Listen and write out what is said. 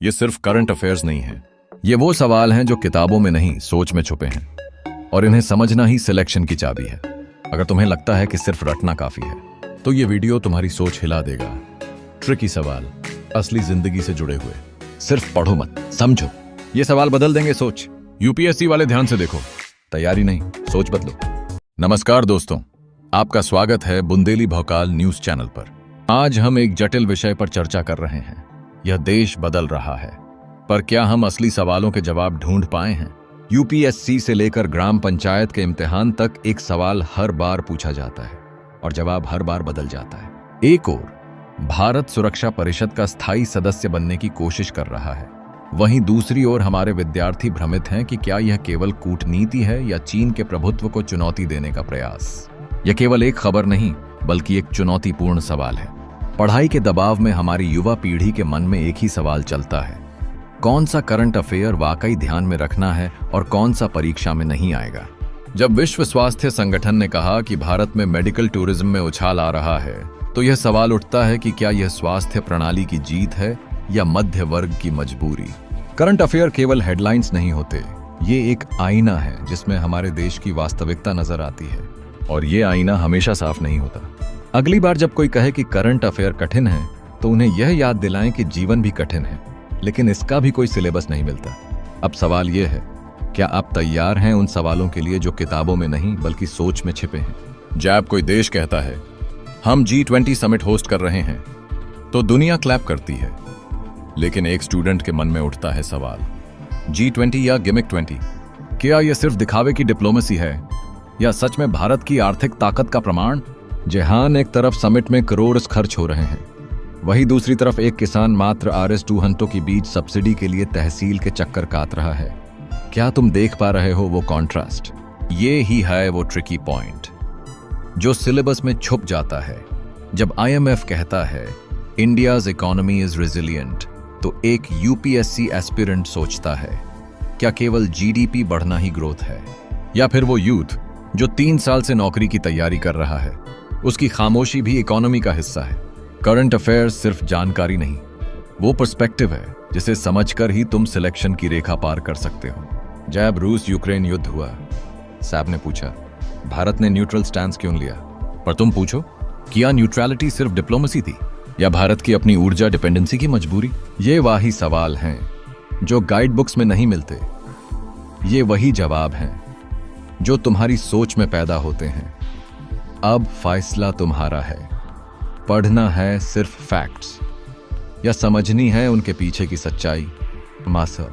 ये सिर्फ current affairs नहीं है, ये वो सवाल हैं जो किताबों में नहीं सोच में छुपे हैं, और इन्हें समझना ही सिलेक्शन की चाबी है। अगर तुम्हें लगता है कि सिर्फ रटना काफी है तो ये वीडियो तुम्हारी सोच हिला देगा। ट्रिकी सवाल, असली जिंदगी से जुड़े हुए, सिर्फ पढ़ो मत, समझो। ये सवाल बदल देंगे सोच। यूपीएससी वाले ध्यान से देखो, तैयारी नहीं, सोच बदलो। नमस्कार दोस्तों, आपका स्वागत है बुंदेली भौकाल न्यूज चैनल पर। आज हम एक जटिल विषय पर चर्चा कर रहे हैं। यह देश बदल रहा है, पर क्या हम असली सवालों के जवाब ढूंढ पाए हैं? यूपीएससी से लेकर ग्राम पंचायत के इम्तिहान तक एक सवाल हर बार पूछा जाता है और जवाब हर बार बदल जाता है। एक ओर भारत सुरक्षा परिषद का स्थायी सदस्य बनने की कोशिश कर रहा है, वहीं दूसरी ओर हमारे विद्यार्थी भ्रमित हैं कि क्या यह केवल कूटनीति है या चीन के प्रभुत्व को चुनौती देने का प्रयास। यह केवल एक खबर नहीं बल्कि एक चुनौतीपूर्ण सवाल है। पढ़ाई के दबाव में हमारी युवा पीढ़ी के मन में एक ही सवाल चलता है, कौन सा करंट अफेयर वाकई ध्यान में रखना है और कौन सा परीक्षा में नहीं आएगा। जब विश्व स्वास्थ्य संगठन ने कहा कि भारत में मेडिकल टूरिज्म में उछाल आ रहा है, तो यह सवाल उठता है कि क्या यह स्वास्थ्य प्रणाली की जीत है या मध्य वर्ग की मजबूरी। करंट अफेयर केवल हेडलाइंस नहीं होते, ये एक आईना है जिसमें हमारे देश की वास्तविकता नजर आती है, और ये आईना हमेशा साफ नहीं होता। अगली बार जब कोई कहे कि करंट अफेयर कठिन है, तो उन्हें यह याद दिलाएं कि जीवन भी कठिन है, लेकिन इसका भी कोई सिलेबस नहीं मिलता। अब सवाल यह है, क्या आप तैयार हैं उन सवालों के लिए जो किताबों में नहीं बल्कि सोच में छिपे हैं? जब कोई देश कहता है हम G20 समिट होस्ट कर रहे हैं, तो दुनिया क्लैप करती है, लेकिन एक स्टूडेंट के मन में उठता है सवाल, G20 या गिमिक 20, क्या यह सिर्फ दिखावे की डिप्लोमेसी है या सच में भारत की आर्थिक ताकत का प्रमाण? जहां एक तरफ समिट में करोड़ खर्च हो रहे हैं, वहीं दूसरी तरफ एक किसान मात्र RS-200 की बीज सब्सिडी के लिए तहसील के चक्कर काट रहा है। क्या तुम देख पा रहे हो वो कॉन्ट्रास्ट? ये ही है वो ट्रिकी पॉइंट जो सिलेबस में छुप जाता है। जब IMF कहता है इंडियाज इकोनॉमी इज रेजिलिएंट, तो एक यूपीएससी एस्पिरेंट सोचता है, क्या केवल GDP बढ़ना ही ग्रोथ है, या फिर वो यूथ जो 3 साल से नौकरी की तैयारी कर रहा है, उसकी खामोशी भी इकोनॉमी का हिस्सा है। करंट अफेयर्स सिर्फ जानकारी नहीं, वो पर्सपेक्टिव है जिसे समझकर ही तुम सिलेक्शन की रेखा पार कर सकते हो। जब रूस यूक्रेन युद्ध हुआ, साहब ने पूछा भारत ने न्यूट्रल स्टैंस क्यों लिया? पर तुम पूछो, क्या न्यूट्रलिटी सिर्फ डिप्लोमेसी थी या भारत की अपनी ऊर्जा डिपेंडेंसी की मजबूरी? ये वही सवाल हैं जो गाइड बुक्स में नहीं मिलते, ये वही जवाब हैं जो तुम्हारी सोच में पैदा होते हैं। अब फैसला तुम्हारा है, पढ़ना है सिर्फ फैक्ट्स या समझनी है उनके पीछे की सच्चाई। मास्टर